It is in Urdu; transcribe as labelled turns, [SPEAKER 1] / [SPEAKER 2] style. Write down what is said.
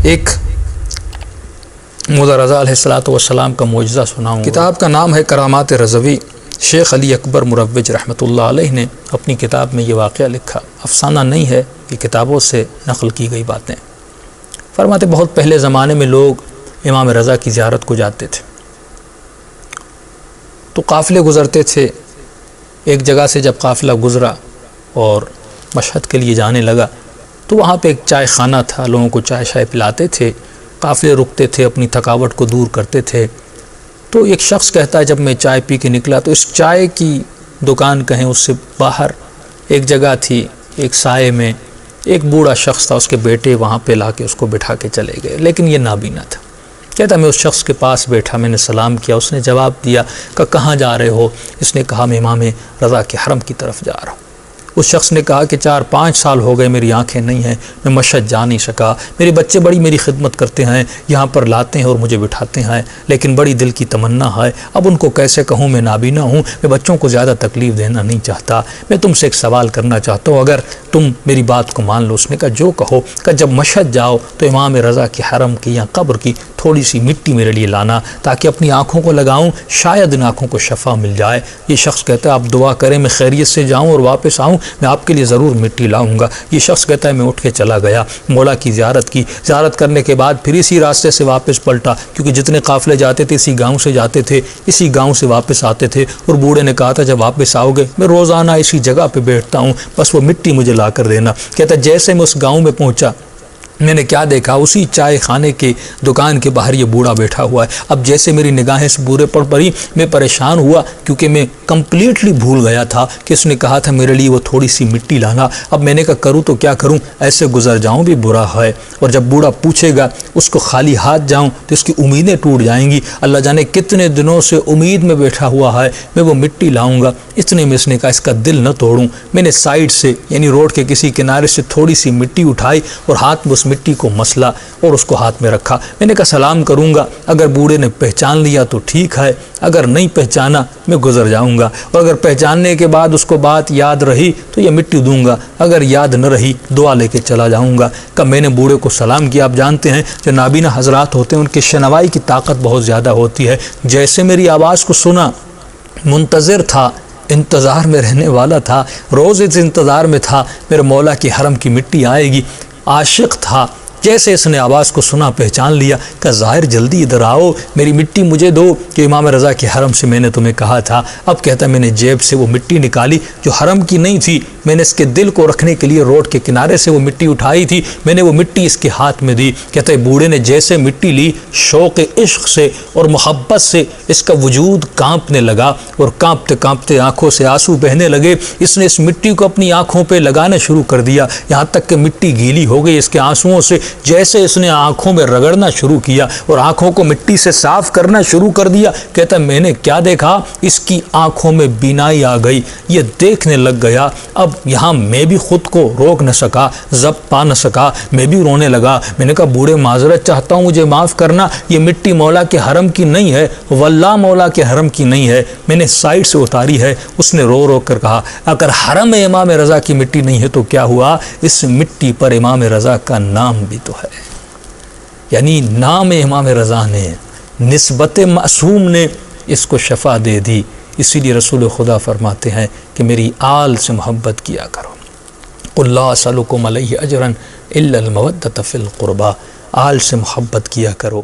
[SPEAKER 1] ایک مولا رضا علیہ السلام کا معجزہ سناؤں۔ کتاب کا نام ہے کرامات رضوی۔ شیخ علی اکبر مروج رحمۃ اللہ علیہ نے اپنی کتاب میں یہ واقعہ لکھا، افسانہ نہیں ہے، یہ کتابوں سے نقل کی گئی باتیں۔ فرماتے بہت پہلے زمانے میں لوگ امام رضا کی زیارت کو جاتے تھے تو قافلے گزرتے تھے۔ ایک جگہ سے جب قافلہ گزرا اور مشہد کے لیے جانے لگا تو وہاں پہ ایک چائے خانہ تھا، لوگوں کو چائے شائے پلاتے تھے، قافلے رکتے تھے، اپنی تھکاوٹ کو دور کرتے تھے۔ تو ایک شخص کہتا ہے جب میں چائے پی کے نکلا تو اس چائے کی دکان کہیں اس سے باہر ایک جگہ تھی، ایک سائے میں ایک بوڑھا شخص تھا، اس کے بیٹے وہاں پہ لا کے اس کو بٹھا کے چلے گئے، لیکن یہ نابینا تھا۔ کہتا میں اس شخص کے پاس بیٹھا، میں نے سلام کیا، اس نے جواب دیا کہ کہاں جا رہے ہو؟ اس نے کہا میں امام رضا کے حرم کی طرف جا رہا ہوں۔ اس شخص نے کہا کہ 4-5 سال ہو گئے میری آنکھیں نہیں ہیں، میں مشہد جا نہیں سکا، میرے بچے بڑی میری خدمت کرتے ہیں، یہاں پر لاتے ہیں اور مجھے بٹھاتے ہیں، لیکن بڑی دل کی تمنا ہے، اب ان کو کیسے کہوں میں نابینا ہوں، میں بچوں کو زیادہ تکلیف دینا نہیں چاہتا، میں تم سے ایک سوال کرنا چاہتا ہوں، اگر تم میری بات کو مان لو۔ اس نے کہا جو کہو، کہ جب مشہد جاؤ تو امام رضا کے حرم کی یا قبر کی تھوڑی سی مٹی میرے لیے لانا تاکہ اپنی آنکھوں کو لگاؤں، شاید ان آنکھوں کو شفا مل جائے۔ یہ شخص کہتا ہے آپ دعا کریں میں خیریت سے جاؤں اور واپس آؤں، میں آپ کے لیے ضرور مٹی لاؤں گا۔ یہ شخص کہتا ہے میں اٹھ کے چلا گیا، مولا کی زیارت کرنے کے بعد پھر اسی راستے سے واپس پلٹا، کیونکہ جتنے قافلے جاتے تھے اسی گاؤں سے جاتے تھے، اسی گاؤں سے واپس آتے تھے، اور بوڑھے نے کہا تھا جب واپس آؤ گے میں روزانہ اسی جگہ پہ بیٹھتا ہوں، بس وہ مٹی مجھے لا کر دینا۔ کہتا ہے جیسے میں اس گاؤں میں پہنچا میں نے کیا دیکھا، اسی چائے خانے کے دکان کے باہر یہ بوڑھا بیٹھا ہوا ہے۔ اب جیسے میری نگاہیں اس بوڑھے پر پڑی میں پریشان ہوا، کیونکہ میں کمپلیٹلی بھول گیا تھا کہ اس نے کہا تھا میرے لیے وہ تھوڑی سی مٹی لانا۔ اب میں نے کہا کروں تو کیا کروں، ایسے گزر جاؤں بھی برا ہے، اور جب بوڑھا پوچھے گا اس کو خالی ہاتھ جاؤں تو اس کی امیدیں ٹوٹ جائیں گی، اللہ جانے کتنے دنوں سے امید میں بیٹھا ہوا ہے، میں وہ مٹی لاؤں گا۔ اتنے میں اس نے کہا اس کا دل نہ توڑوں۔ میں نے سائڈ سے یعنی روڈ کے کسی کنارے سے تھوڑی سی مٹی اٹھائی اور ہاتھ میں اس مٹی کو مسلا اور اس کو ہاتھ میں رکھا۔ میں نے کہا سلام کروں گا، اگر بوڑھے نے پہچان لیا تو ٹھیک ہے، اگر نہیں پہچانا میں گزر جاؤں گا، اور اگر پہچاننے کے بعد اس کو بات یاد رہی تو یہ مٹی دوں گا، اگر یاد نہ رہی دعا لے کے چلا جاؤں گا۔ کہ میں نے بوڑھے کو سلام کیا۔ آپ جانتے ہیں جو نابینا حضرات ہوتے ہیں ان کی شنوائی کی طاقت بہت زیادہ ہوتی ہے۔ جیسے میری آواز کو سنا، منتظر تھا، انتظار میں رہنے والا تھا، روز اس انتظار میں تھا میرے مولا کی حرم کی مٹی آئے گی، عاشق تھا۔ جیسے اس نے آواز کو سنا پہچان لیا کہ ظاہر جلدی ادھر آؤ، میری مٹی مجھے دو کہ امام رضا کے حرم سے میں نے تمہیں کہا تھا۔ اب کہتا ہے میں نے جیب سے وہ مٹی نکالی جو حرم کی نہیں تھی، میں نے اس کے دل کو رکھنے کے لیے روڈ کے کنارے سے وہ مٹی اٹھائی تھی، میں نے وہ مٹی اس کے ہاتھ میں دی۔ کہتا ہے بوڑھے نے جیسے مٹی لی، شوق عشق سے اور محبت سے اس کا وجود کانپنے لگا، اور کانپتے کانپتے آنکھوں سے آنسو بہنے لگے۔ اس نے اس مٹی کو اپنی آنکھوں پہ لگانا شروع کر دیا، یہاں تک کہ مٹی گیلی ہو گئی اس کے آنسوؤں سے۔ جیسے اس نے آنکھوں میں رگڑنا شروع کیا اور آنکھوں کو مٹی سے صاف کرنا شروع کر دیا، کہتا ہے میں نے کیا دیکھا، اس کی آنکھوں میں بینائی آ گئی، یہ دیکھنے لگ گیا۔ اب یہاں میں بھی خود کو روک نہ سکا، ضبط پا نہ سکا، میں بھی رونے لگا۔ میں نے کہا بوڑھے معذرت چاہتا ہوں، مجھے معاف کرنا، یہ مٹی مولا کے حرم کی نہیں ہے، واللہ مولا کے حرم کی نہیں ہے، میں نے سائڈ سے اتاری ہے۔ اس نے رو رو کر کہا اگر حرم امام رضا کی مٹی نہیں ہے تو کیا ہوا، اس مٹی پر امام رضا کا نام بھی تو ہے، یعنی نام امام رضا نے، نسبت معصوم نے اس کو شفا دے دی۔ اسی لیے رسول خدا فرماتے ہیں کہ میری آل سے محبت کیا کرو، قل لا اسألکم علیہ اجرا الا المودۃ فی القربى، آل سے محبت کیا کرو۔